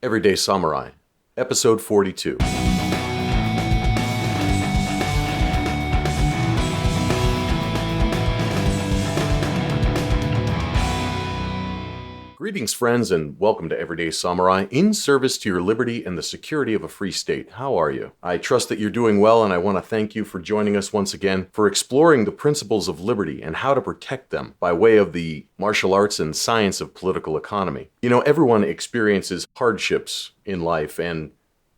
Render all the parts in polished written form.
Everyday Samurai, Episode 42. Greetings, friends, and welcome to Everyday Samurai, in service to your liberty and the security of a free state. How are you? I trust that you're doing well, and I want to thank you for joining us once again for exploring the principles of liberty and how to protect them by way of the martial arts and science of political economy. You know, everyone experiences hardships in life, and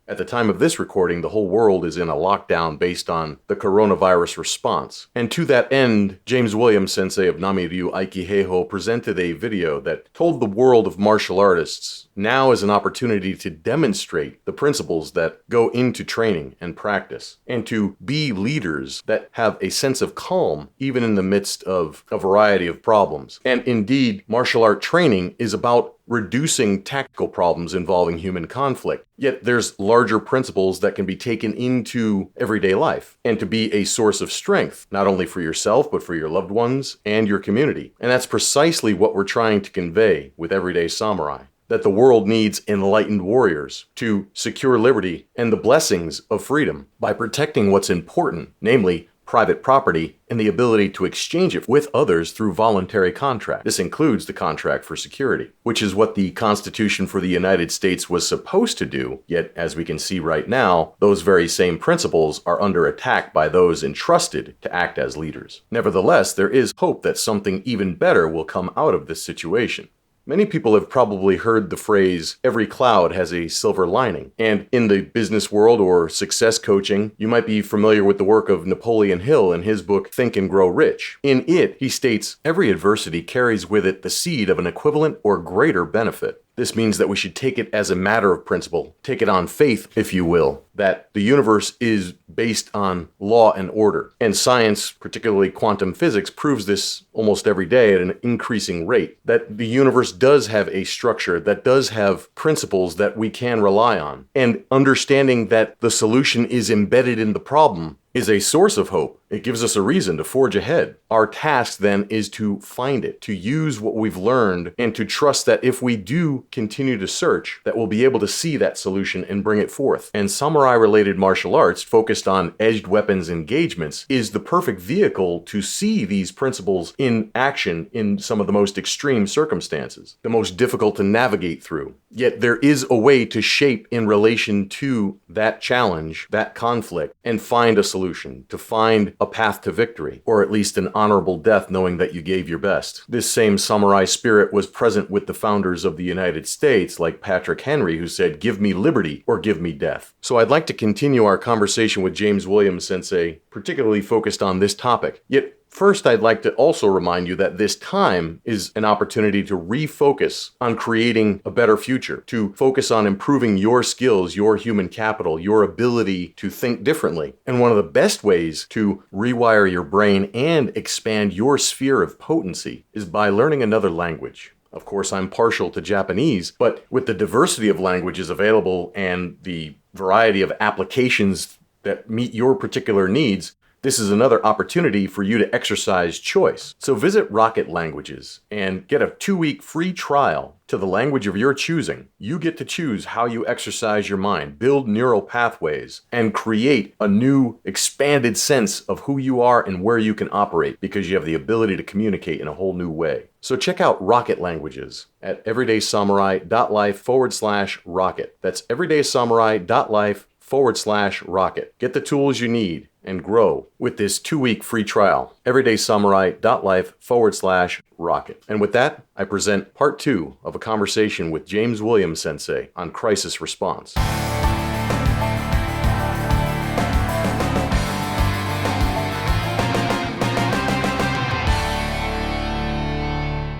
at the time of this recording, the whole world is in a lockdown based on the coronavirus response. And to that end, James Williams, Sensei of Nami-Ryu, Aiki, Heiho, presented a video that told the world of martial artists now is an opportunity to demonstrate the principles that go into training and practice, and to be leaders that have a sense of calm even in the midst of a variety of problems. And indeed, martial art training is about reducing tactical problems involving human conflict. Yet there's larger principles that can be taken into everyday life and to be a source of strength, not only for yourself, but for your loved ones and your community. And that's precisely what we're trying to convey with Everyday Samurai. That the world needs enlightened warriors to secure liberty and the blessings of freedom by protecting what's important, namely private property and the ability to exchange it with others through voluntary contract. This includes the contract for security, which is what the Constitution for the United States was supposed to do. Yet, as we can see right now, those very same principles are under attack by those entrusted to act as leaders. Nevertheless, there is hope that something even better will come out of this situation. Many people have probably heard the phrase, every cloud has a silver lining. And in the business world or success coaching, you might be familiar with the work of Napoleon Hill in his book, Think and Grow Rich. In it, he states, every adversity carries with it the seed of an equivalent or greater benefit. This means that we should take it as a matter of principle, take it on faith, if you will, that the universe is based on law and order. And science, particularly quantum physics, proves this almost every day at an increasing rate, that the universe does have a structure, that does have principles that we can rely on. And understanding that the solution is embedded in the problem is a source of hope. It gives us a reason to forge ahead. Our task then is to find it, to use what we've learned, and to trust that if we do continue to search, that we'll be able to see that solution and bring it forth. And samurai-related martial arts focused on edged weapons engagements is the perfect vehicle to see these principles in action in some of the most extreme circumstances, the most difficult to navigate through. Yet there is a way to shape in relation to that challenge, that conflict, and find a solution, to find a path to victory, or at least an honorable death knowing that you gave your best. This same samurai spirit was present with the founders of the United States, like Patrick Henry, who said, give me liberty or give me death. So I'd like to continue our conversation with James Williams, Sensei, particularly focused on this topic. Yet first, I'd like to also remind you that this time is an opportunity to refocus on creating a better future, to focus on improving your skills, your human capital, your ability to think differently. And one of the best ways to rewire your brain and expand your sphere of potency is by learning another language. Of course, I'm partial to Japanese, but with the diversity of languages available and the variety of applications that meet your particular needs, this is another opportunity for you to exercise choice. So visit Rocket Languages and get a 2-week free trial to the language of your choosing. You get to choose how you exercise your mind, build neural pathways, and create a new expanded sense of who you are and where you can operate, because you have the ability to communicate in a whole new way. So check out Rocket Languages at everydaysamurai.life/rocket. That's everydaysamurai.life/rocket. Get the tools you need and grow with this 2-week free trial. everydaysamurai.life/rocket. And with that, I present part 2 of a conversation with James Williams Sensei on crisis response.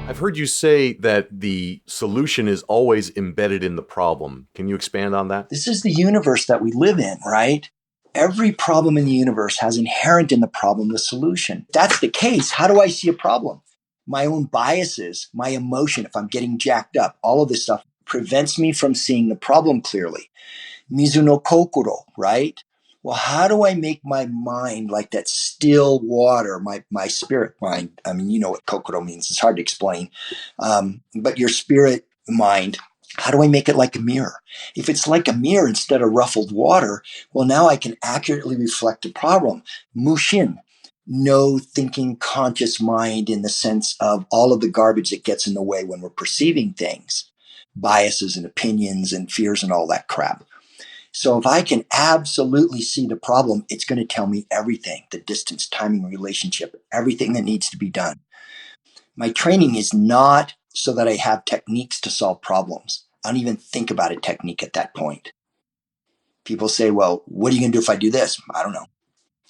I've heard you say that the solution is always embedded in the problem. Can you expand on that? This is the universe that we live in, right? Every problem in the universe has inherent in the problem the solution. If that's the case, how do I see a problem? My own biases, my emotion, if I'm getting jacked up, all of this stuff prevents me from seeing the problem clearly. Mizu no kokoro, right? Well, how do I make my mind like that still water, my spirit mind? I mean, you know what kokoro means. It's hard to explain. But your spirit mind How do I make it like a mirror? If it's like a mirror instead of ruffled water, well, now I can accurately reflect the problem. Mushin, no thinking conscious mind in the sense of all of the garbage that gets in the way when we're perceiving things, biases and opinions and fears and all that crap. So if I can absolutely see the problem, it's going to tell me everything, the distance, timing, relationship, everything that needs to be done. My training is not so that I have techniques to solve problems. I don't even think about a technique at that point. People say, well, what are you going to do if I do this? I don't know.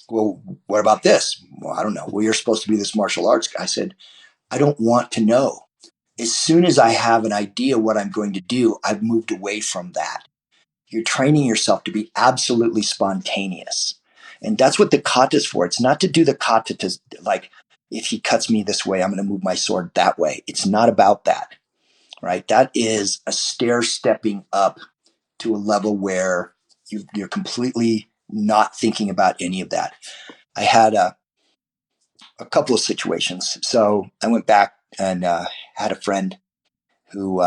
Well, what about this? Well, I don't know. Well, you're supposed to be this martial arts guy. I said, I don't want to know. As soon as I have an idea what I'm going to do, I've moved away from that. You're training yourself to be absolutely spontaneous. And that's what the kata is for. It's not to do the kata to, like, if he cuts me this way, I'm going to move my sword that way. It's not about that, right? That is a stair stepping up to a level where you're completely not thinking about any of that. I had a couple of situations. So I went back and had a friend who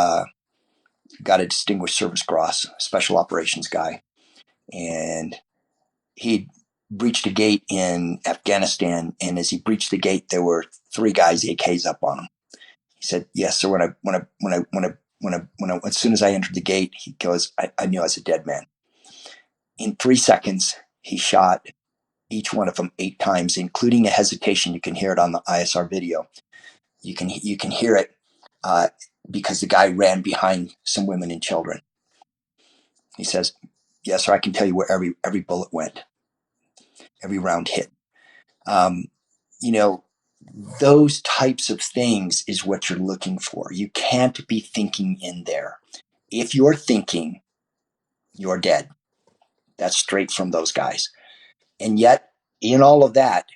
got a Distinguished Service Cross, special operations guy. And he breached a gate in Afghanistan. And as he breached the gate, there were 3 guys, AKs up on him. He said, yes, sir. As soon as I entered the gate, he goes, I knew I was a dead man. In 3 seconds, he shot each one of them 8 times, including a hesitation. You can hear it on the ISR video. You can hear it because the guy ran behind some women and children. He says, yes, sir, I can tell you where every bullet went, every round hit. You know, those types of things is what you're looking for. You can't be thinking in there. If you're thinking, you're dead. That's straight from those guys. And yet, in all of that,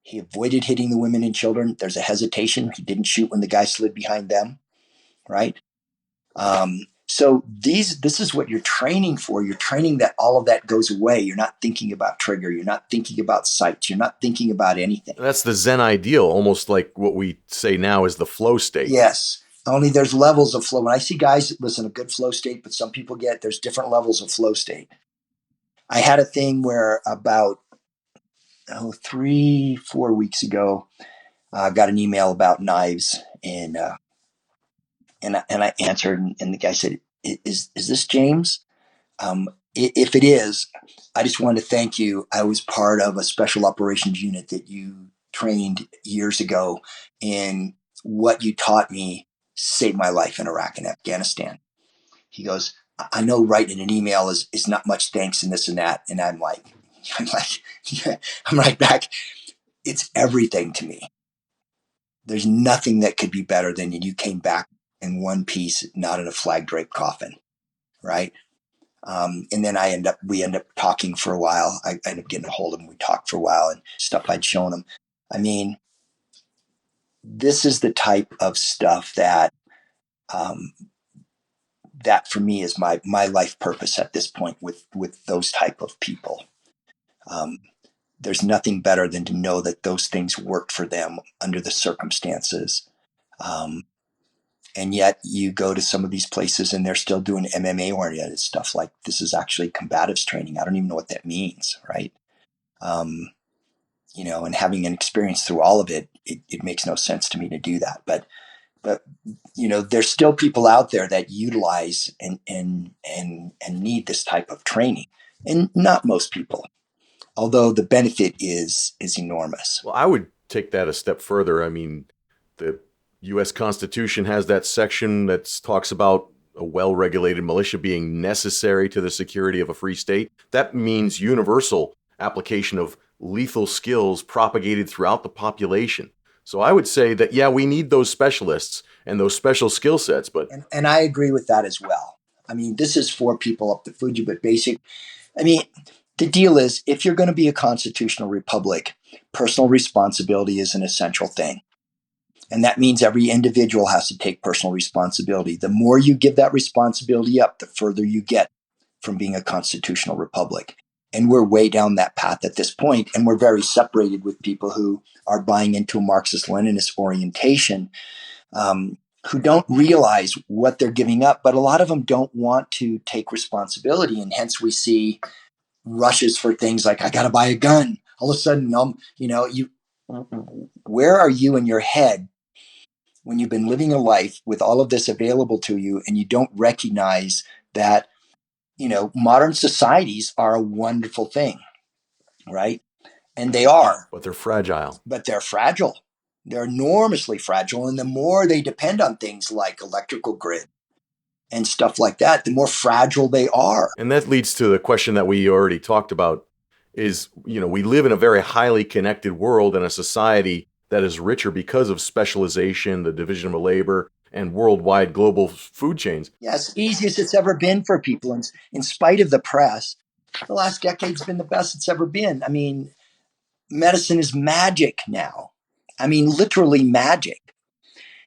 he avoided hitting the women and children. There's a hesitation. He didn't shoot when the guy slid behind them, right? So this is what you're training for. You're training that all of that goes away. You're not thinking about trigger. You're not thinking about sights. You're not thinking about anything. That's the Zen ideal, almost like what we say now is the flow state. Yes. Only there's levels of flow. When I see guys, listen, a good flow state, but some people there's different levels of flow state. I had a thing where about 3-4 weeks ago, I got an email about knives, and I answered, and the guy said, "Is this James? If it is, I just wanted to thank you. I was part of a special operations unit that you trained years ago, and what you taught me saved my life in Iraq and Afghanistan." He goes, I know writing an email is not much thanks and this and that. And I'm like, yeah. I'm right back. It's everything to me. There's nothing that could be better than you came back in one piece, not in a flag draped coffin, right? And then we end up talking for a while. I end up getting a hold of him. We talked for a while and stuff I'd shown him. I mean, this is the type of stuff that for me is my life purpose at this point with those type of people. There's nothing better than to know that those things worked for them under the circumstances. And yet you go to some of these places and they're still doing MMA oriented stuff. Like, this is actually combatives training. I don't even know what that means. Right. And having an experience through all of it, it makes no sense to me to do that. But there's still people out there that utilize and need this type of training, and not most people, although the benefit is enormous. Well, I would take that a step further. I mean, the U.S. Constitution has that section that talks about a well-regulated militia being necessary to the security of a free state. That means universal application of lethal skills propagated throughout the population. So I would say that, yeah, we need those specialists and those special skill sets, but... And I agree with that as well. I mean, this is for people up the Fuji, but the deal is, if you're going to be a constitutional republic, personal responsibility is an essential thing. And that means every individual has to take personal responsibility. The more you give that responsibility up, the further you get from being a constitutional republic. And we're way down that path at this point, and we're very separated with people who are buying into a Marxist-Leninist orientation. who don't realize what they're giving up, but a lot of them don't want to take responsibility. And hence we see rushes for things like, I got to buy a gun. All of a sudden, where are you in your head when you've been living a life with all of this available to you and you don't recognize that, modern societies are a wonderful thing, right? And they are. But they're fragile. But they're fragile. They're enormously fragile. And the more they depend on things like electrical grid and stuff like that, the more fragile they are. And that leads to the question that we already talked about is, we live in a very highly connected world and a society that is richer because of specialization, the division of labor, and worldwide global food chains. Yes, easiest it's ever been for people. In spite of the press, the last decade's been the best it's ever been. I mean, medicine is magic now. I mean, literally magic.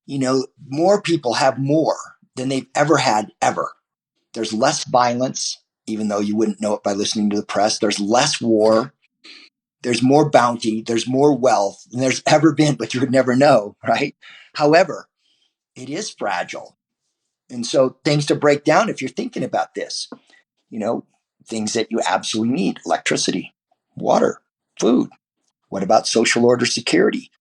More people have more than they've ever had, ever. There's less violence, even though you wouldn't know it by listening to the press. There's less war. There's more bounty. There's more wealth than there's ever been, but you would never know, right? However, it is fragile. And so things to break down if you're thinking about this, things that you absolutely need: electricity, water, food. What about social order, security?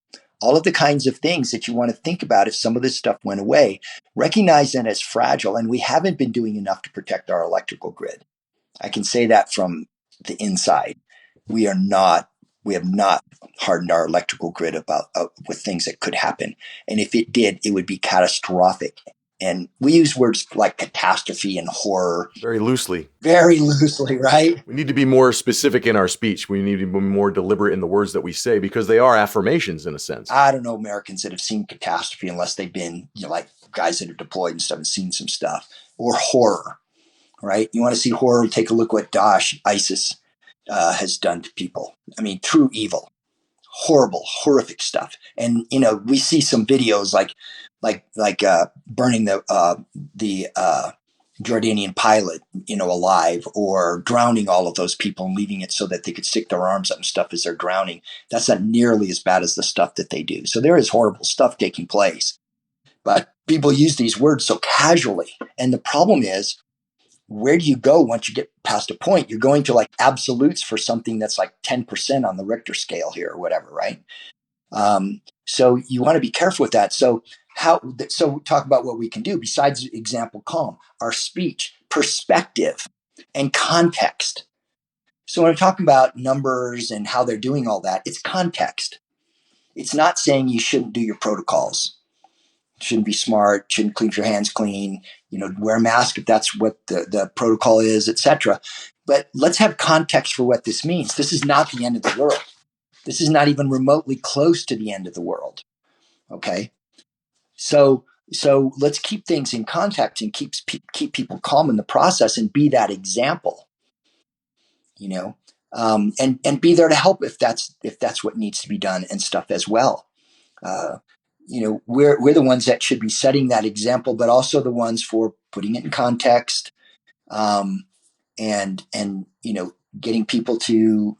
All of the kinds of things that you want to think about if some of this stuff went away, recognize that as fragile, and we haven't been doing enough to protect our electrical grid. I can say that from the inside. We have not hardened our electrical grid with things that could happen. And if it did, it would be catastrophic. And we use words like catastrophe and horror very loosely, right? We need to be more specific in our speech. We need to be more deliberate in the words that we say, because they are affirmations in a sense. I don't know Americans that have seen catastrophe unless they've been, like guys that are deployed and stuff and seen some stuff. Or horror, right? You want to see horror, take a look what ISIS has done to people. I mean, true evil, horrible, horrific stuff. And, we see some videos like burning the Jordanian pilot, alive, or drowning all of those people and leaving it so that they could stick their arms up and stuff as they're drowning. That's not nearly as bad as the stuff that they do. So there is horrible stuff taking place, but people use these words so casually. And the problem is, where do you go once you get past a point? You're going to like absolutes for something that's like 10% on the Richter scale here or whatever, right? So you want to be careful with that. So talk about what we can do besides example calm, our speech, perspective, and context. So when I'm talking about numbers and how they're doing all that, it's context. It's not saying you shouldn't do your protocols, shouldn't be smart, shouldn't keep your hands clean, wear a mask if that's what the protocol is, etc. But let's have context for what this means. This is not the end of the world. This is not even remotely close to the end of the world. Okay. So let's keep things in context and keep people calm in the process and be that example, and be there to help if that's what needs to be done and stuff as well. We're the ones that should be setting that example, but also the ones for putting it in context, and getting people to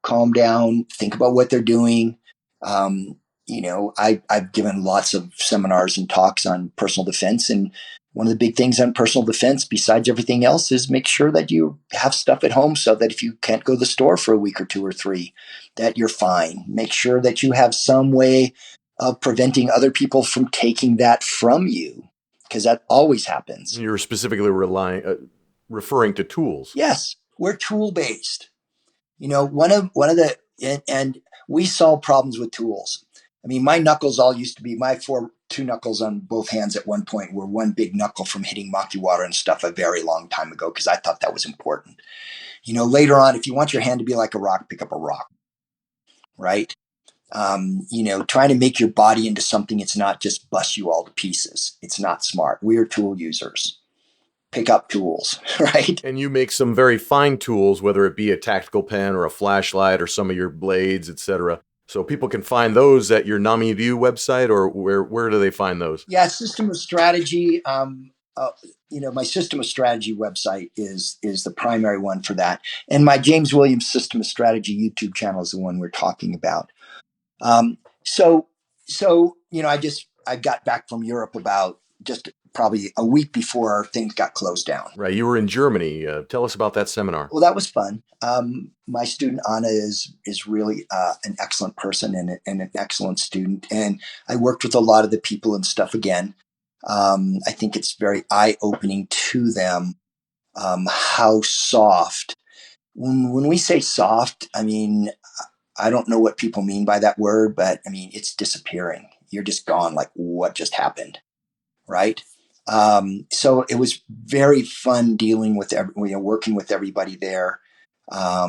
calm down, think about what they're doing. I've given lots of seminars and talks on personal defense, and one of the big things on personal defense, besides everything else, is make sure that you have stuff at home so that if you can't go to the store for a week or 2 or 3, that you're fine. Make sure that you have some way of preventing other people from taking that from you, because that always happens. You're specifically referring to tools. Yes, we're tool based. One of the and we solve problems with tools. I mean, my knuckles all used to be two knuckles on both hands at one point were one big knuckle from hitting maki water and stuff a very long time ago, because I thought that was important. Later on, if you want your hand to be like a rock, pick up a rock, right? Trying to make your body into something it's not just bust you all to pieces. It's not smart. We're tool users. Pick up tools, right? And you make some very fine tools, whether it be a tactical pen or a flashlight or some of your blades, etc. So people can find those at your Nami-Ryu website, or where do they find those? Yeah, System of Strategy. My System of Strategy website is the primary one for that. And my James Williams System of Strategy YouTube channel is the one we're talking about. I just I got back from Europe about just probably a week before things got closed down. Right. You were in Germany. Tell us about that seminar. Well, that was fun. My student Anna is really an excellent person and an excellent student, and I worked with a lot of the people and stuff again. I think it's very eye opening to them how soft. When we say soft, I mean I don't know what people mean by that word, but I mean it's disappearing. You're just gone. Like what just happened, right? So it was very fun dealing with working with everybody there. I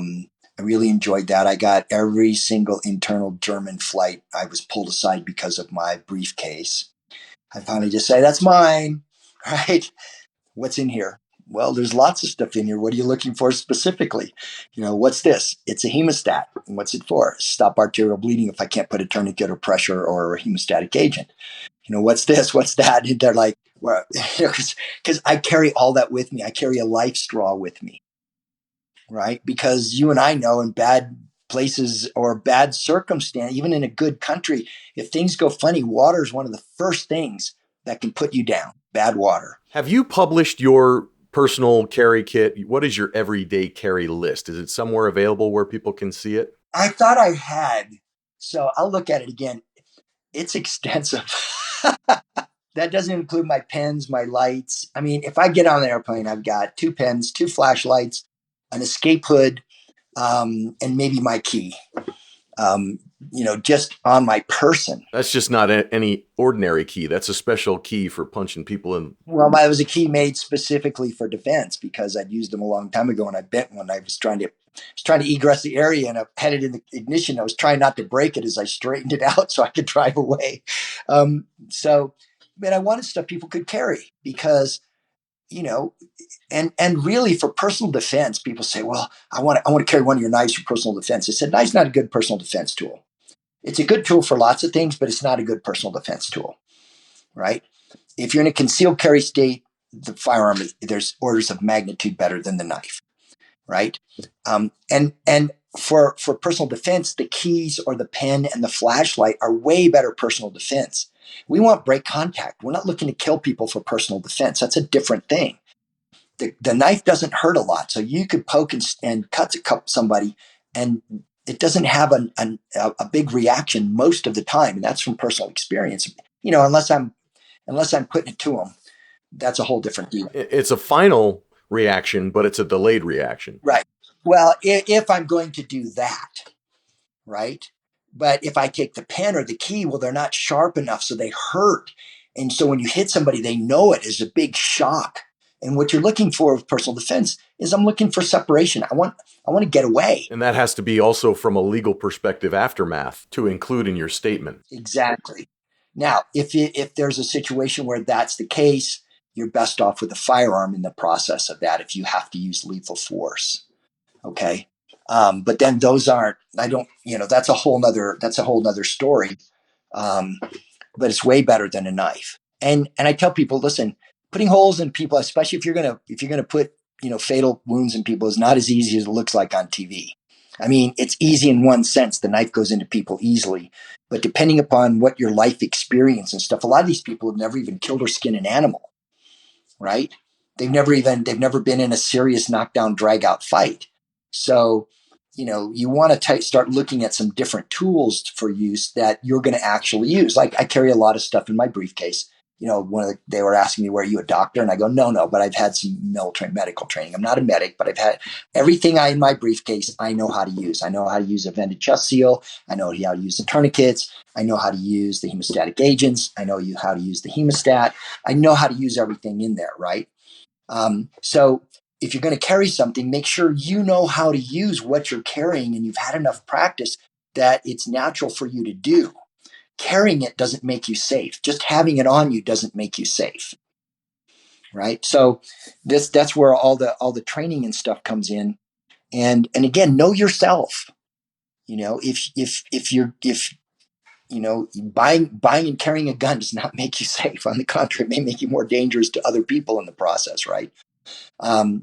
really enjoyed that. I got every single internal German flight. I was pulled aside because of my briefcase. I finally just say, that's mine, right? What's in here? Well, there's lots of stuff in here. What are you looking for specifically? What's this? It's a hemostat. And what's it for? Stop arterial bleeding if I can't put a tourniquet or pressure or a hemostatic agent. What's this? What's that? And they're like, well, because I carry all that with me. I carry a life straw with me, right? Because you and I know in bad places or bad circumstance, even in a good country, if things go funny, water is one of the first things that can put you down. Bad water. Have you published your personal carry kit? What is your everyday carry list? Is it somewhere available where people can see it? I thought I had, so I'll look at it again. It's extensive. That doesn't include my pens, my lights. I mean, if I get on the airplane, I've got 2 pens, 2 flashlights, an escape hood, and maybe my key. Just on my person. That's just not any ordinary key. That's a special key for punching people in. Well, that was a key made specifically for defense because I'd used them a long time ago and I bent one. I was trying to egress the area and I had it in the ignition. I was trying not to break it as I straightened it out so I could drive away. But I wanted stuff people could carry because, and really for personal defense, people say, well, I want to carry one of your knives for personal defense. I said, knife's not a good personal defense tool. It's a good tool for lots of things, but it's not a good personal defense tool, right? If you're in a concealed carry state, the firearm there's orders of magnitude better than the knife, right? And for personal defense, the keys or the pen and the flashlight are way better personal defense. We want break contact. We're not looking to kill people for personal defense. That's a different thing. The knife doesn't hurt a lot, so you could poke and cut somebody, and it doesn't have a big reaction most of the time, and that's from personal experience. Unless I'm putting it to them, that's a whole different deal. It's a final reaction, but it's a delayed reaction. Right. Well, if I'm going to do that, right? But if I take the pen or the key, well, they're not sharp enough, so they hurt. And so when you hit somebody, they know it is a big shock. And what you're looking for with personal defense is I'm looking for separation. I want to get away. And that has to be also from a legal perspective aftermath to include in your statement. Exactly. Now, if there's a situation where that's the case, you're best off with a firearm in the process of that if you have to use lethal force. Okay. But then those aren't, that's a whole nother story. But it's way better than a knife. And I tell people, listen, putting holes in people, especially if you're gonna put fatal wounds in people, is not as easy as it looks like on TV. I mean, it's easy in one sense. The knife goes into people easily, but depending upon what your life experience and stuff, a lot of these people have never even killed or skinned an animal, right? They've never been in a serious knockdown, drag out fight. So, you want to start looking at some different tools for use that you're going to actually use. Like I carry a lot of stuff in my briefcase. They were asking me, were you a doctor? And I go, no, but I've had some medical training. I'm not a medic, but I've had everything in my briefcase. I know how to use. I know how to use a vented chest seal. I know how to use the tourniquets. I know how to use the hemostatic agents. I know how to use the hemostat. I know how to use everything in there, right? So if you're going to carry something, make sure you know how to use what you're carrying and you've had enough practice that it's natural for you to do. Carrying it doesn't make you safe. Just having it on you doesn't make you safe, right? So that's where all the training and stuff comes in. And again, know yourself. If buying and carrying a gun does not make you safe. On the contrary, it may make you more dangerous to other people in the process, right?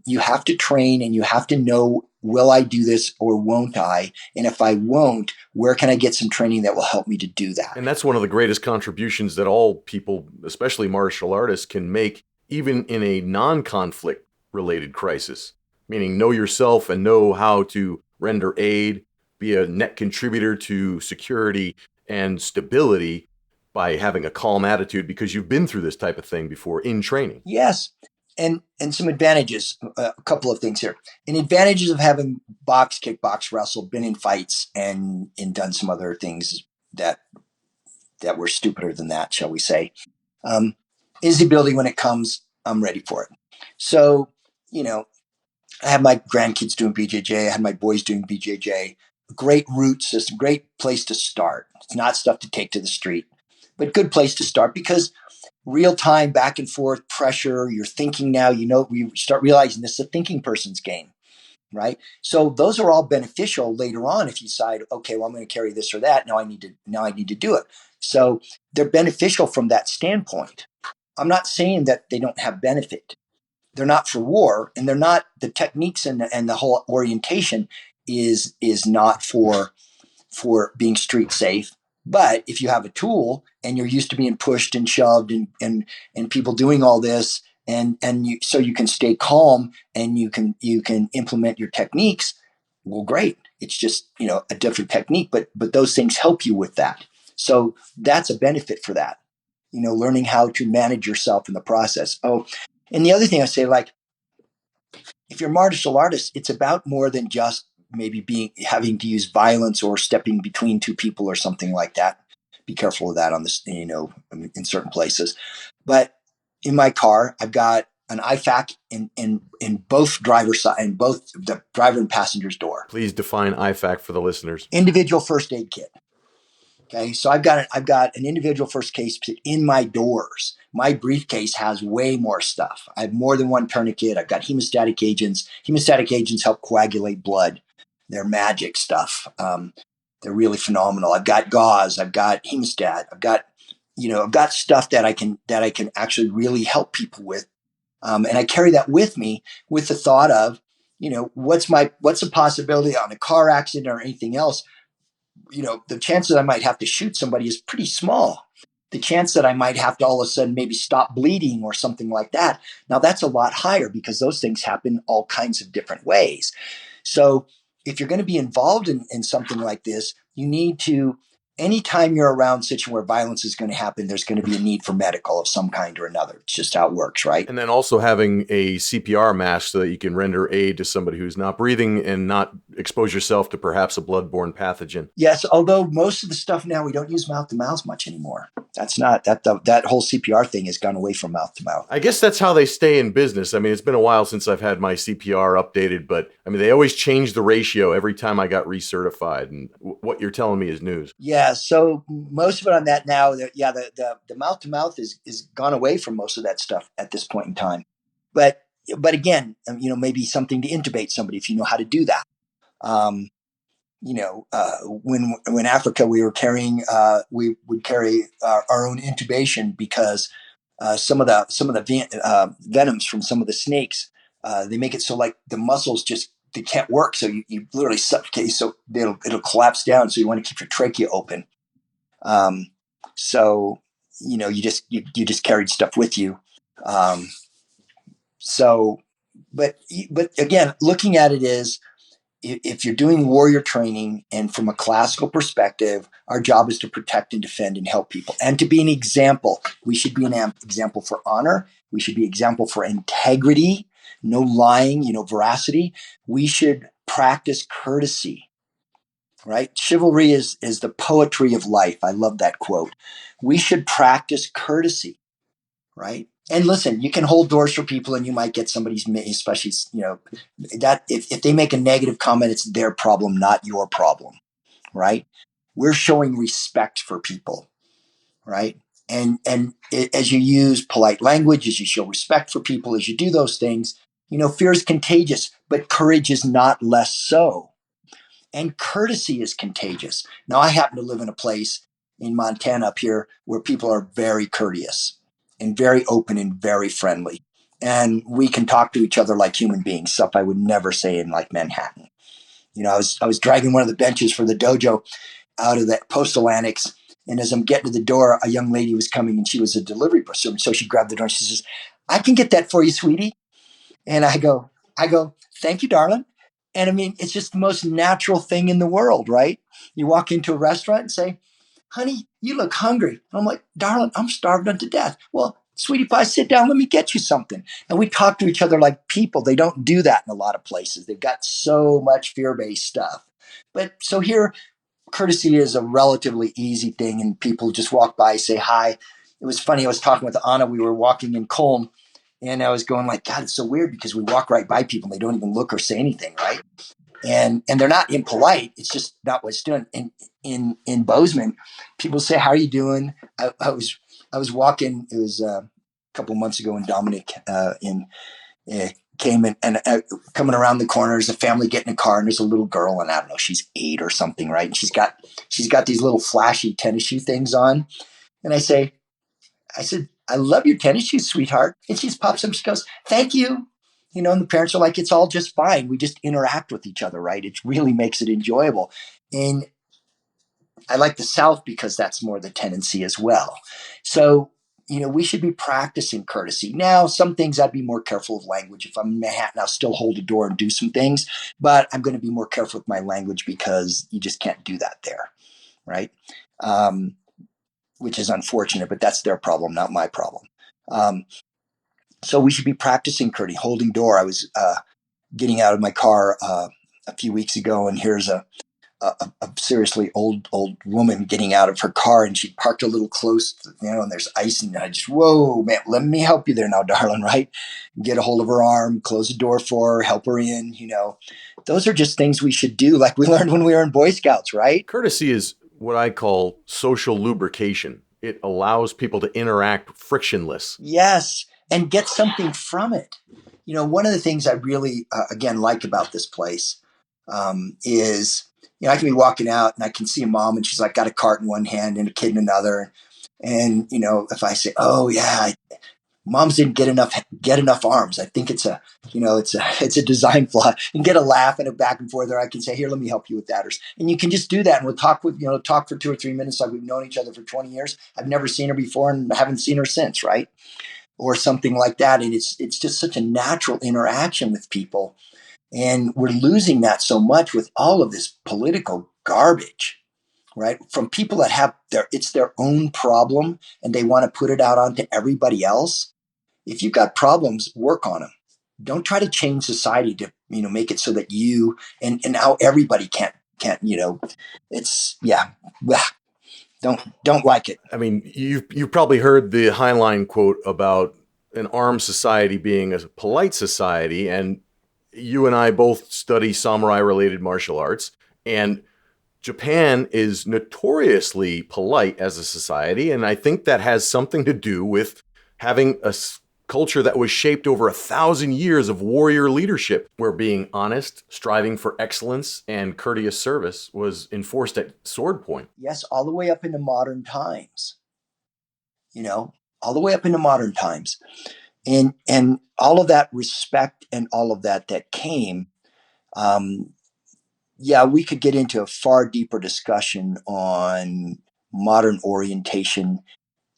You have to train and you have to know, will I do this or won't I? And if I won't, where can I get some training that will help me to do that? And that's one of the greatest contributions that all people, especially martial artists, can make, even in a non-conflict related crisis. Meaning, know yourself and know how to render aid, be a net contributor to security and stability by having a calm attitude because you've been through this type of thing before in training. Yes. And some advantages, a couple of things here. And advantages of having box, kickbox, wrestle, been in fights and done some other things that were stupider than that, shall we say, is the ability when it comes, I'm ready for it. So, I had my grandkids doing BJJ. I had my boys doing BJJ. Great root system, great place to start. It's not stuff to take to the street, but good place to start because real time, back and forth, pressure, you're thinking now, we start realizing this is a thinking person's game, right? So those are all beneficial later on if you decide, okay, well, I'm going to carry this or that. Now I need to do it. So they're beneficial from that standpoint. I'm not saying that they don't have benefit. They're not for war, and they're not the techniques and the whole orientation is not for being street safe. But if you have a tool and you're used to being pushed and shoved and people doing all this so you can stay calm and you can implement your techniques, well, great. It's just, a different technique, but those things help you with that. So that's a benefit for that, learning how to manage yourself in the process. Oh, and the other thing I say, like, if you're a martial artist, it's about more than just maybe having to use violence or stepping between two people or something like that. Be careful of that on this, in certain places. But in my car, I've got an IFAK in both driver's side, in both the driver and passenger's door. Please define IFAK for the listeners. Individual first aid kit. Okay, so I've got an individual first case in my doors. My briefcase has way more stuff. I have more than one tourniquet. I've got hemostatic agents. Hemostatic agents help coagulate blood. They're magic stuff. They're really phenomenal. I've got gauze. I've got hemostat. I've got stuff that I can actually really help people with. And I carry that with me with the thought of, what's the possibility on a car accident or anything else? The chance that I might have to shoot somebody is pretty small. The chance that I might have to all of a sudden maybe stop bleeding or something like that, now that's a lot higher because those things happen all kinds of different ways. So if you're going to be involved in something like this, you need to, anytime you're around a situation where violence is going to happen, there's going to be a need for medical of some kind or another. It's just how it works, right? And then also having a CPR mask so that you can render aid to somebody who's not breathing and not expose yourself to perhaps a bloodborne pathogen. Yes, although most of the stuff now, we don't use mouth to mouth much anymore. That whole CPR thing has gone away from mouth to mouth. I guess that's how they stay in business. I mean, it's been a while since I've had my CPR updated, but I mean, they always change the ratio every time I got recertified. And what you're telling me is news. Yeah, so most of it on that now, the mouth to mouth is gone away from most of that stuff at this point in time. But again, maybe something to intubate somebody if you know how to do that. When Africa, we would carry our own intubation because some of the venoms from some of the snakes, they make it so like the muscles they can't work. So you literally suffocate. So it'll collapse down. So you want to keep your trachea open. So you just carried stuff with you. But again, looking at it is, if you're doing warrior training and from a classical perspective, our job is to protect and defend and help people and to be an example. We should be an example for honor. We should be an example for integrity, no lying, veracity. We should practice courtesy, right? Chivalry is the poetry of life. I love that quote. We should practice courtesy, right? And listen, you can hold doors for people and you might get somebody's, especially, that if they make a negative comment, it's their problem, not your problem, right? We're showing respect for people, right? And as you use polite language, as you show respect for people, as you do those things, fear is contagious, but courage is not less so. And courtesy is contagious. Now, I happen to live in a place in Montana up here where people are very courteous and very open and very friendly. and we can talk to each other like human beings, stuff I would never say in like Manhattan. I was dragging one of the benches for the dojo out of the postal annex. And as I'm getting to the door, a young lady was coming and she was a delivery person. So she grabbed the door and she says, "I can get that for you, sweetie." And I go, "Thank you, darling." And I mean, it's just the most natural thing in the world, right? You walk into a restaurant and say, "Honey, you look hungry." And I'm like, "Darling, I'm starving to death." "Well, sweetie pie, sit down. Let me get you something." And we talk to each other like people. They don't do that in a lot of places. They've got so much fear-based stuff. But so here, courtesy is a relatively easy thing, and people just walk by, say hi. It was funny. I was talking with Anna. We were walking in Colm, and I was going like, "God, it's so weird because we walk right by people. And they don't even look or say anything, right?" And they're not impolite. It's just not what's doing. In Bozeman, people say, "How are you doing?" I was walking. It was a couple of months ago in Dominic in came in and coming around the corner. There's a family getting a car, and there's a little girl, and I don't know, she's 8 or something, right? And she's got these little flashy tennis shoe things on, and I said, "I love your tennis shoes, sweetheart." And she just pops up. She goes, "Thank you." And the parents are like, "It's all just fine. We just interact with each other, right?" It really makes it enjoyable. And I like the South because that's more the tendency as well. So, we should be practicing courtesy. Now, some things I'd be more careful of language. If I'm in Manhattan, I'll still hold a door and do some things, but I'm going to be more careful with my language because you just can't do that there, right? Um, which is unfortunate, but that's their problem, not my problem. Um, so we should be practicing courtesy, holding door. I was getting out of my car a few weeks ago, and here's a seriously old woman getting out of her car, and she parked a little close, and there's ice, and I just, "Whoa, man, let me help you there now, darling," right? Get a hold of her arm, close the door for her, help her in. Those are just things we should do, like we learned when we were in Boy Scouts, right? Courtesy is what I call social lubrication. It allows people to interact frictionless. Yes, and get something from it. One of the things I really, again, like about this place is, I can be walking out and I can see a mom and she's like got a cart in one hand and a kid in another. And, if I say, "Oh yeah, moms didn't get enough arms," I think it's it's a design flaw, and get a laugh and a back and forth. Or I can say, "Here, let me help you with that." And you can just do that. And we'll talk for 2 or 3 minutes like we've known each other for 20 years. I've never seen her before and haven't seen her since, right? Or something like that. And it's just such a natural interaction with people. And we're losing that so much with all of this political garbage, right? From people that have it's their own problem and they want to put it out onto everybody else. If you've got problems, work on them. Don't try to change society to, make it so that you and now everybody can't, it's, yeah. Don't like it. I mean, you've probably heard the Heinlein quote about an armed society being a polite society, and you and I both study samurai-related martial arts, and Japan is notoriously polite as a society, and I think that has something to do with having a culture that was shaped over 1,000 years of warrior leadership, where being honest, striving for excellence, and courteous service was enforced at sword point. Yes, all the way up into modern times, all the way up into modern times. And all of that respect and all of that came, yeah, we could get into a far deeper discussion on modern orientation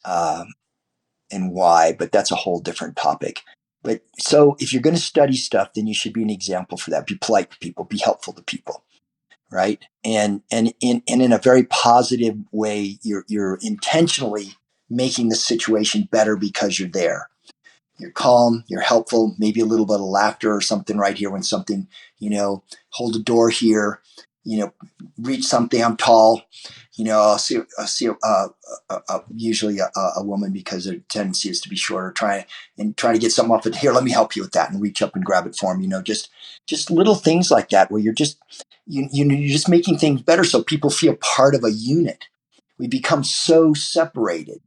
and why, but that's a whole different topic. But so if you're going to study stuff, then you should be an example for that. Be polite to people, be helpful to people, right? And in a very positive way, you're intentionally making the situation better because you're there. You're calm, you're helpful, maybe a little bit of laughter or something right here when something, hold a door here, reach something. I'm tall, usually a woman, because their tendency is to be shorter, try to get something off it. "Here, let me help you with that," and reach up and grab it for them. Just little things like that where you're just, you're just making things better so people feel part of a unit. We become so separated,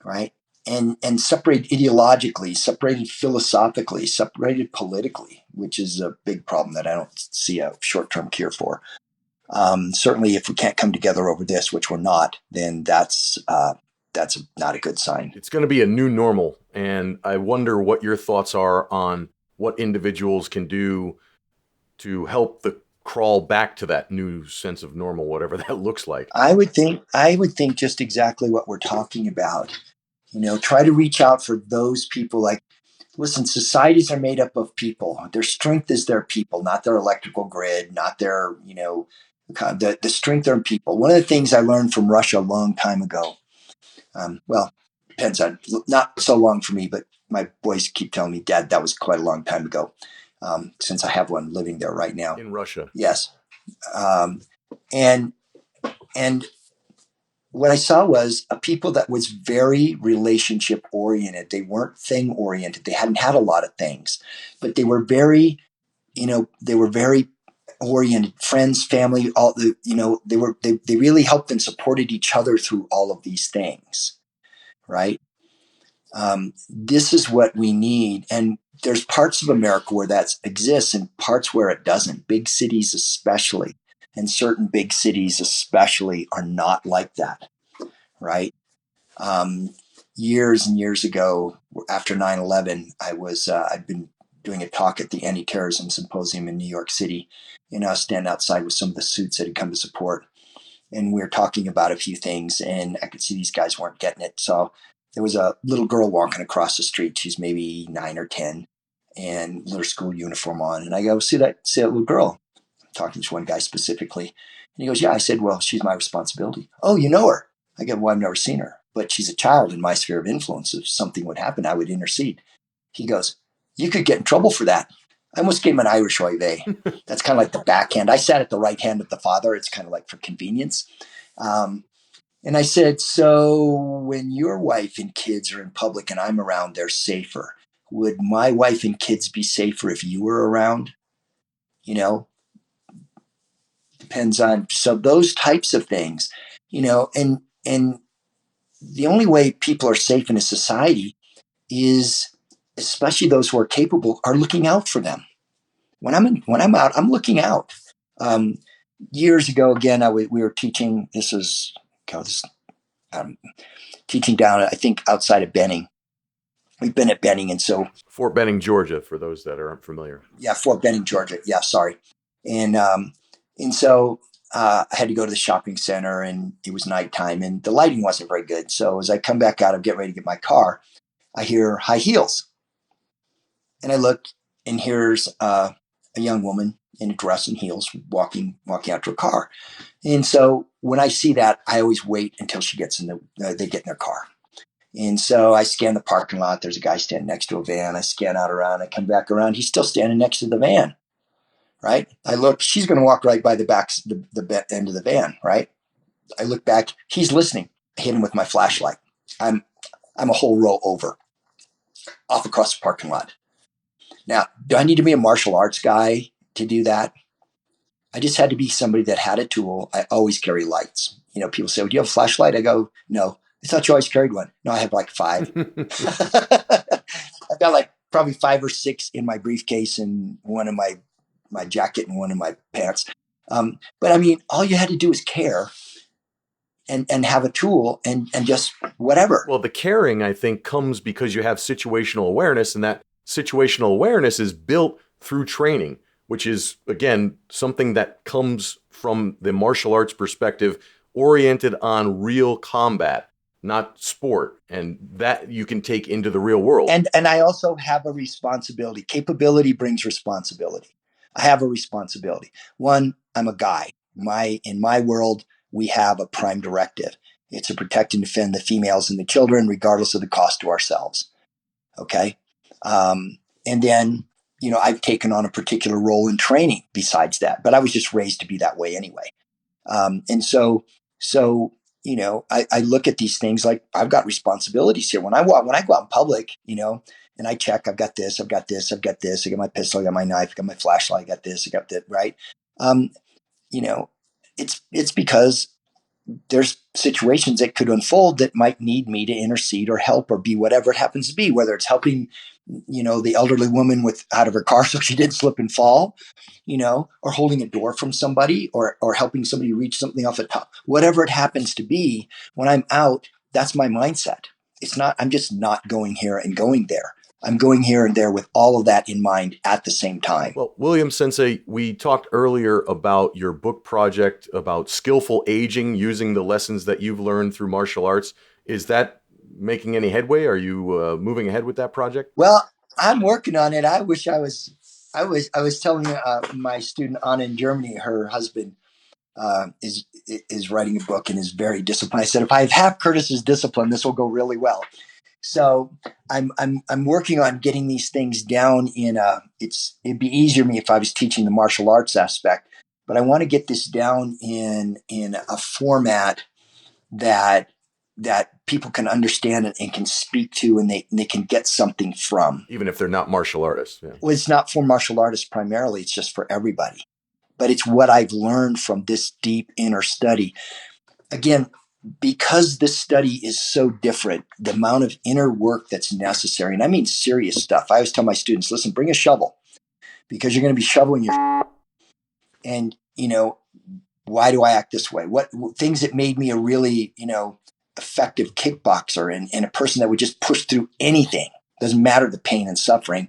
right? And separated ideologically, separated philosophically, separated politically, which is a big problem that I don't see a short-term cure for. Certainly, if we can't come together over this, which we're not, then that's that's not a good sign. It's going to be a new normal, and I wonder what your thoughts are on what individuals can do to help the crawl back to that new sense of normal, whatever that looks like. I would think just exactly what we're talking about. Try to reach out for those people. Like, listen, societies are made up of people. Their strength is their people, not their electrical grid, not their, the strength are in people. One of the things I learned from Russia a long time ago, well, depends on, not so long for me, but my boys keep telling me, Dad, that was quite a long time ago, since I have one living there right now. In Russia. Yes. And what I saw was a people that was very relationship oriented. They weren't thing oriented. They hadn't had a lot of things, but they were very, very oriented. Friends, family, all the, they really helped and supported each other through all of these things, right? This is what we need. And there's parts of America where that exists and parts where it doesn't. Big cities especially. And certain big cities especially are not like that, right? Years and years ago, after 9/11, I'd been doing a talk at the Anti-Terrorism Symposium in New York City, and I was standing outside with some of the suits that had come to support, and we were talking about a few things, and I could see these guys weren't getting it. So there was a little girl walking across the street. She's maybe 9 or 10, and little school uniform on, and I go, see that little girl? Talking to one guy specifically. And he goes, yeah. I said, well, she's my responsibility. Oh, you know her? I go, well, I've never seen her, but she's a child in my sphere of influence. If something would happen, I would intercede. He goes, you could get in trouble for that. I almost gave him an Irish oy vey. That's kind of like the backhand. I sat at the right hand of the father. It's kind of like for convenience. And I said, so when your wife and kids are in public and I'm around, they're safer. Would my wife and kids be safer if you were around? Depends on, so those types of things, and the only way people are safe in a society is, especially those who are capable, are looking out for them. When I'm out, I'm looking out. Years ago, again, we were teaching. Teaching down, I think, outside of Benning. We've been at Benning, and so Fort Benning, Georgia, for those that aren't familiar. Yeah, Fort Benning, Georgia. Yeah, sorry. And so I had to go to the shopping center, and it was nighttime, and the lighting wasn't very good. So as I come back out, I'm getting ready to get my car. I hear high heels, and I look, and here's a young woman in a dress and heels walking out to her car. And so when I see that, I always wait until she gets they get in their car. And so I scan the parking lot. There's a guy standing next to a van. I scan out around. I come back around. He's still standing next to the van. Right? I look, she's going to walk right by the end of the van, right? I look back, he's listening. I hit him with my flashlight. I'm a whole row over, off across the parking lot. Now, do I need to be a martial arts guy to do that? I just had to be somebody that had a tool. I always carry lights. People say, well, do you have a flashlight? I go, no. I thought you always carried one. No, I have like 5. I've got like probably 5 or 6 in my briefcase and one in my jacket and one in my pants. But I mean, all you had to do is care and have a tool and just whatever. Well, the caring, I think, comes because you have situational awareness, and that situational awareness is built through training, which is, again, something that comes from the martial arts perspective, oriented on real combat, not sport, and that you can take into the real world. And I also have a responsibility. Capability brings responsibility. I have a responsibility. One, I'm a guy. In my world, we have a prime directive. It's to protect and defend the females and the children, regardless of the cost to ourselves. Okay. And then, I've taken on a particular role in training besides that, but I was just raised to be that way anyway. And so, I look at these things like I've got responsibilities here. When I go out in public, and I check, I've got this, I've got this, I've got this, I got my pistol, I got my knife, I got my flashlight, I got this, I got that, right? It's because there's situations that could unfold that might need me to intercede or help or be whatever it happens to be, whether it's helping, the elderly woman out of her car so she didn't slip and fall, or holding a door from somebody or helping somebody reach something off the top, whatever it happens to be. When I'm out, That's my mindset. It's not, I'm just not going here and going there. I'm going here and there with all of that in mind at the same time. Well, William Sensei, we talked earlier about your book project about skillful aging using the lessons that you've learned through martial arts. Is that making any headway? Are you moving ahead with that project? Well, I'm working on it. I wish I was. I was telling my student Anna in Germany, her husband is writing a book and is very disciplined. I said, if I have half Curtis's discipline, this will go really well. So I'm working on getting these things down in it'd be easier for me if I was teaching the martial arts aspect, but I want to get this down in a format that people can understand and can speak to, and they can get something from. Even if they're not martial artists. Yeah. Well, it's not for martial artists primarily, it's just for everybody. But it's what I've learned from this deep inner study. Again, because this study is so different, the amount of inner work that's necessary, and I mean serious stuff. I always tell my students, listen, bring a shovel, because you're going to be shoveling your and, why do I act this way? What things that made me a really, effective kickboxer and a person that would just push through anything, doesn't matter the pain and suffering,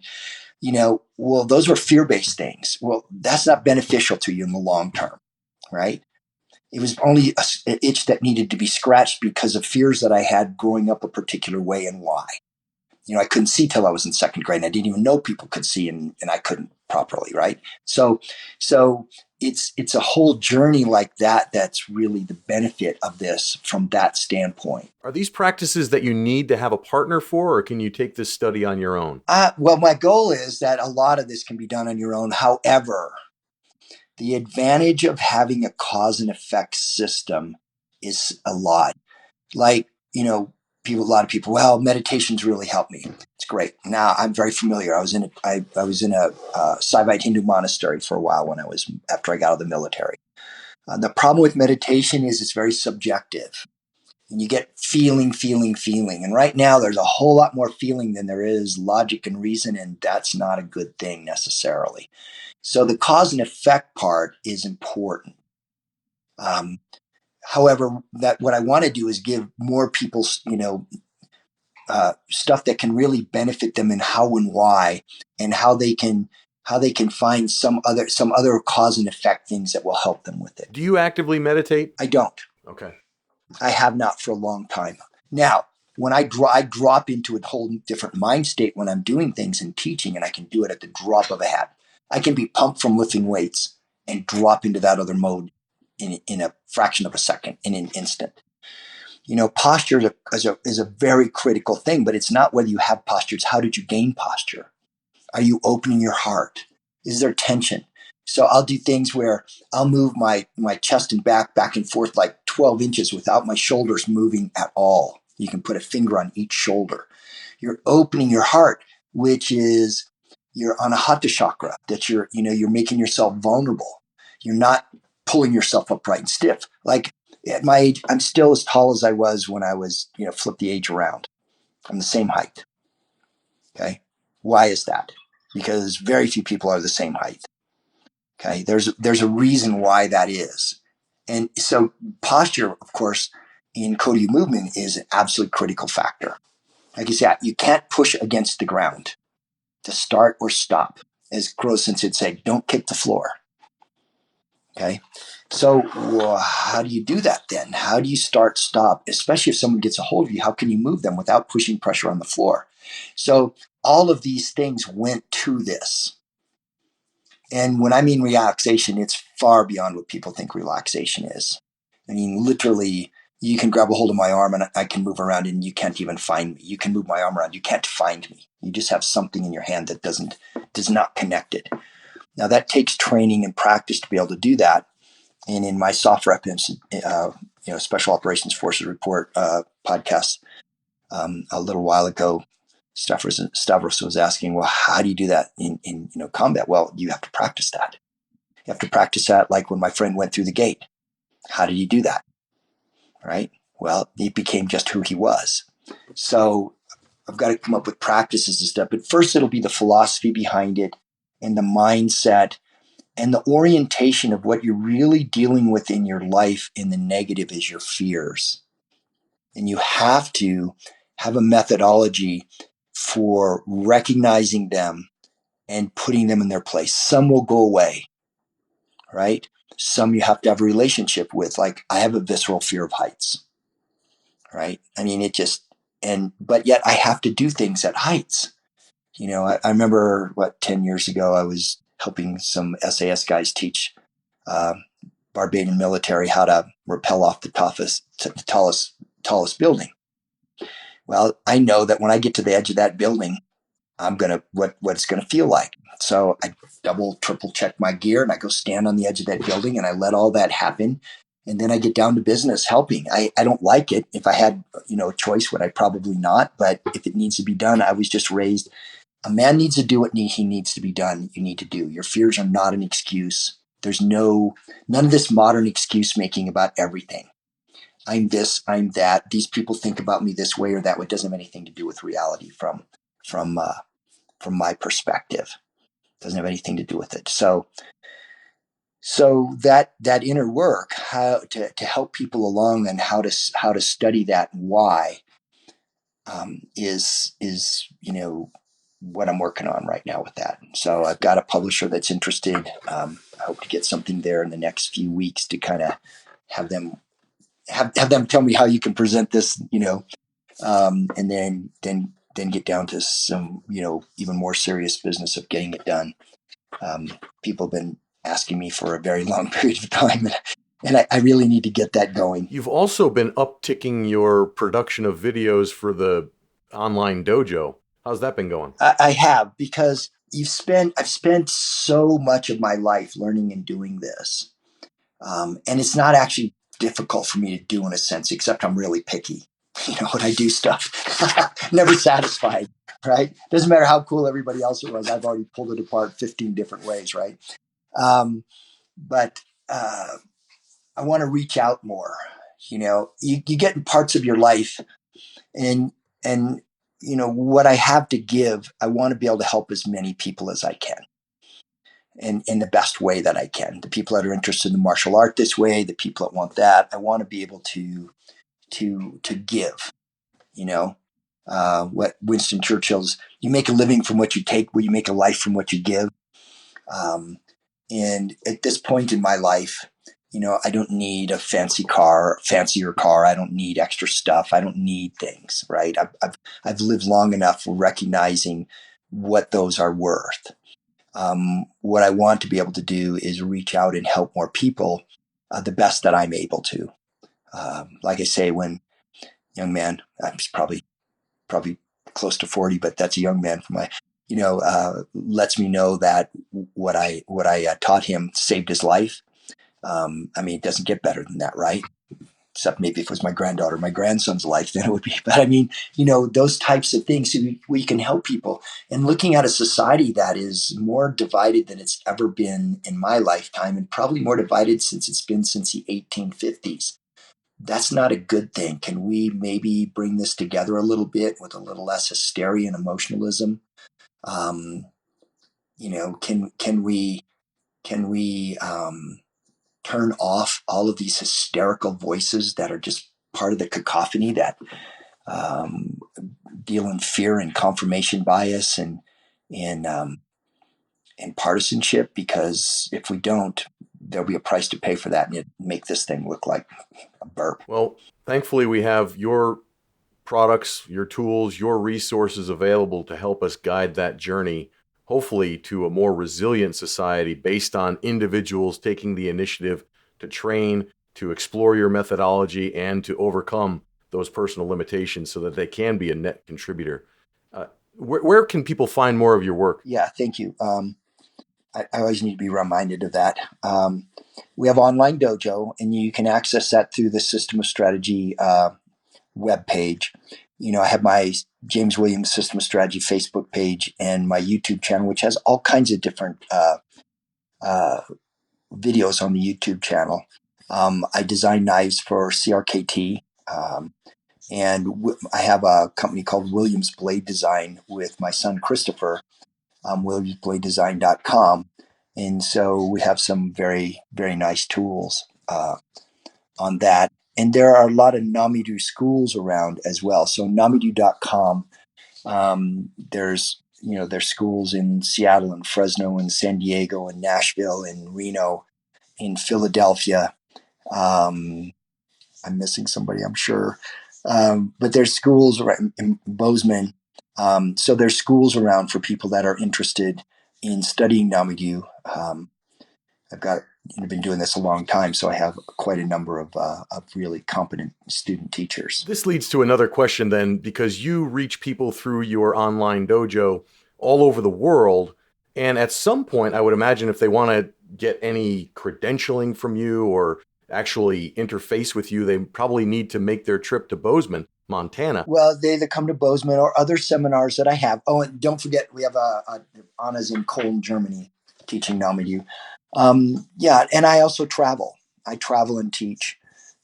well, those were fear-based things. Well, that's not beneficial to you in the long term, right? It was only an itch that needed to be scratched because of fears that I had growing up a particular way and why. I couldn't see till I was in second grade, and I didn't even know people could see, and I couldn't properly, right? So it's a whole journey like that that's really the benefit of this from that standpoint. Are these practices that you need to have a partner for, or can you take this study on your own? Well, my goal is that a lot of this can be done on your own. However, the advantage of having a cause and effect system is a lot. Like, a lot of people, well, meditation's really helped me. It's great. Now I'm very familiar. I was in a Saivite Hindu monastery for a while after I got out of the military. The problem with meditation is it's very subjective. And you get feeling. And right now there's a whole lot more feeling than there is logic and reason, and that's not a good thing necessarily. So the cause and effect part is important. However, that what I want to do is give more people, stuff that can really benefit them, and how and why, and how they can find some other cause and effect things that will help them with it. Do you actively meditate? I don't. Okay. I have not for a long time. Now, when I drop into a whole different mind state when I'm doing things and teaching, and I can do it at the drop of a hat. I can be pumped from lifting weights and drop into that other mode in a fraction of a second, in an instant. Posture is a very critical thing, but it's not whether you have posture. It's how did you gain posture? Are you opening your heart? Is there tension? So I'll do things where I'll move my chest and back and forth like 12 inches without my shoulders moving at all. You can put a finger on each shoulder. You're opening your heart, which is you're on a hatha chakra, that you're making yourself vulnerable. You're not pulling yourself upright and stiff. Like at my age, I'm still as tall as I was when I was, flip the age around. I'm the same height. Okay. Why is that? Because very few people are the same height. Okay. There's a reason why that is. And so posture, of course, in Kogyu movement is an absolute critical factor. Like you said, you can't push against the ground to start or stop. As Kuro Sensei would say, don't kick the floor. Okay. So how do you do that then? How do you start, stop? Especially if someone gets a hold of you, how can you move them without pushing pressure on the floor? So all of these things went to this. And when I mean relaxation, it's far beyond what people think relaxation is. I mean, literally, you can grab a hold of my arm and I can move around and you can't even find me. You can move my arm around, you can't find me. You just have something in your hand that does not connect it. Now that takes training and practice to be able to do that. And in my soft rep, Special Operations Forces Report podcast a little while ago, Stavros was asking, well, how do you do that in combat? Well, you have to practice that. You have to practice that, like when my friend went through the gate. How did he do that? Right? Well, he became just who he was. So I've got to come up with practices and stuff. But first, it'll be the philosophy behind it and the mindset and the orientation of what you're really dealing with in your life. In the negative is your fears. And you have to have a methodology for recognizing them and putting them in their place. Some will go away, right? Some you have to have a relationship with. Like I have a visceral fear of heights, right? I mean, but yet I have to do things at heights. I remember 10 years ago, I was helping some SAS guys teach uh, Barbadian military how to rappel off the tallest building. Well, I know that when I get to the edge of that building, I'm gonna what it's gonna feel like. So I double, triple check my gear and I go stand on the edge of that building and I let all that happen. And then I get down to business helping. I don't like it. If I had, a choice, would I probably not? But if it needs to be done, I was just raised. A man needs to do what he needs to be done. You need to do. Your fears are not an excuse. There's none of this modern excuse making about everything. I'm this, I'm that. These people think about me this way or that way. It doesn't have anything to do with reality from my perspective. It doesn't have anything to do with it. So that inner work, how to help people along and how to study that and why, is what I'm working on right now with that. So I've got a publisher that's interested. I hope to get something there in the next few weeks to kind of have them tell me how you can present this, and then get down to some, even more serious business of getting it done. People have been asking me for a very long period of time, and I really need to get that going. You've also been upticking your production of videos for the online dojo. How's that been going? I have, because I've spent so much of my life learning and doing this, and it's not actually difficult for me to do in a sense, except I'm really picky. When I do stuff, never satisfied, right? Doesn't matter how cool everybody else it was. I've already pulled it apart 15 different ways, right? But I want to reach out more. You get in parts of your life, and what I have to give, I want to be able to help as many people as I can, and in the best way that I can. The people that are interested in the martial art this way, the people that want that, I want to be able to give. What Winston Churchill's, you make a living from what you take, you make a life from what you give. And at this point in my life, I don't need a fancier car. I don't need extra stuff. I don't need things, right? I've lived long enough recognizing what those are worth. What I want to be able to do is reach out and help more people, the best that I'm able to. Like I say, when young man, I'm probably close to 40, but that's a young man for my, lets me know that what I taught him saved his life. It doesn't get better than that, right? Except maybe if it was my granddaughter, my grandson's life, then it would be. But those types of things, so we can help people. And looking at a society that is more divided than it's ever been in my lifetime, and probably more divided since the 1850s. That's not a good thing. Can we maybe bring this together a little bit with a little less hysteria and emotionalism? Can we turn off all of these hysterical voices that are just part of the cacophony that deal in fear and confirmation bias and partisanship? Because if we don't, there'll be a price to pay for that, and it make this thing look like a burp. Well, thankfully we have your products, your tools, your resources available to help us guide that journey, hopefully to a more resilient society based on individuals taking the initiative to train, to explore your methodology, and to overcome those personal limitations so that they can be a net contributor. Where can people find more of your work? Yeah, thank you. I always need to be reminded of that. We have online dojo, and you can access that through the System of Strategy webpage. I have my James Williams System of Strategy Facebook page and my YouTube channel, which has all kinds of different videos on the YouTube channel. I design knives for CRKT, and I have a company called Williams Blade Design with my son Christopher, williamsbladedesign.com. And so we have some very, very nice tools on that. And there are a lot of Nami-Ryu schools around as well. So Nami-Ryu.com, there's schools in Seattle and Fresno and San Diego and Nashville and Reno, in Philadelphia. I'm missing somebody, I'm sure. But there's schools in Bozeman. So there's schools around for people that are interested in studying Nami-Ryu. I've been doing this a long time, so I have quite a number of really competent student teachers. This leads to another question then, because you reach people through your online dojo all over the world. And at some point, I would imagine if they want to get any credentialing from you or actually interface with you, they probably need to make their trip to Bozeman, Montana. Well, they either come to Bozeman or other seminars that I have. Oh, and don't forget, we have Anna's in Cologne, Germany, teaching Nami-Ryu. And I also travel. I travel and teach,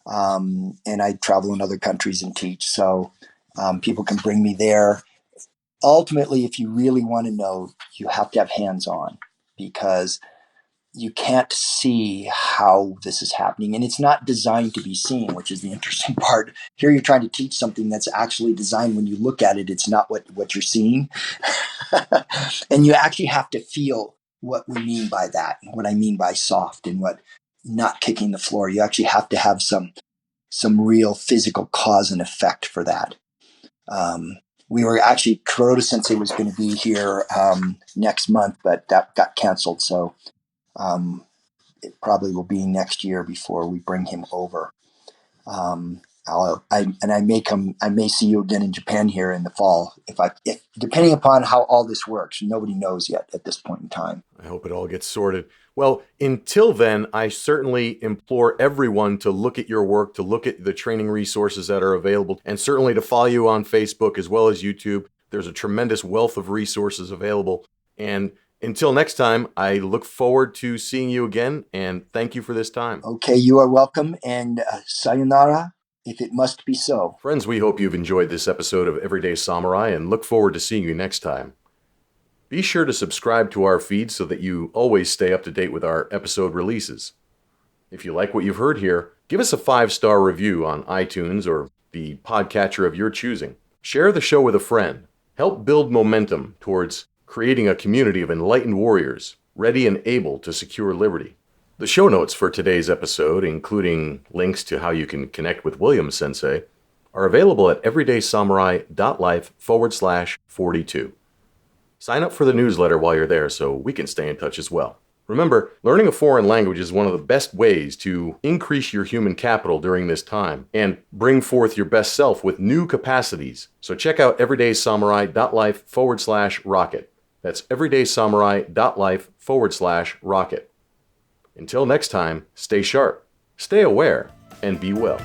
and I travel in other countries and teach. So people can bring me there. Ultimately, if you really want to know, you have to have hands-on, because you can't see how this is happening. And it's not designed to be seen, which is the interesting part. Here you're trying to teach something that's actually designed. When you look at it, it's not what you're seeing. And you actually have to feel what we mean by that, what I mean by soft and what not kicking the floor. You actually have to have some real physical cause and effect for that. We were actually, Kuroda Sensei was going to be here next month, but that got canceled. So it probably will be next year before we bring him over. I may see you again in Japan here in the fall, if depending upon how all this works. Nobody knows yet at this point in time. I hope it all gets sorted. Well, until then, I certainly implore everyone to look at your work, to look at the training resources that are available, and certainly to follow you on Facebook as well as YouTube. There's a tremendous wealth of resources available. And until next time, I look forward to seeing you again, and thank you for this time. Okay, you are welcome, and sayonara, if it must be so. Friends, we hope you've enjoyed this episode of Everyday Samurai and look forward to seeing you next time. Be sure to subscribe to our feed so that you always stay up to date with our episode releases. If you like what you've heard here, give us a 5-star review on iTunes or the podcatcher of your choosing. Share the show with a friend. Help build momentum towards creating a community of enlightened warriors, ready and able to secure liberty. The show notes for today's episode, including links to how you can connect with William Sensei, are available at everydaysamurai.life/42. Sign up for the newsletter while you're there so we can stay in touch as well. Remember, learning a foreign language is one of the best ways to increase your human capital during this time and bring forth your best self with new capacities. So check out everydaysamurai.life/rocket. That's everydaysamurai.life/rocket. Until next time, stay sharp, stay aware, and be well.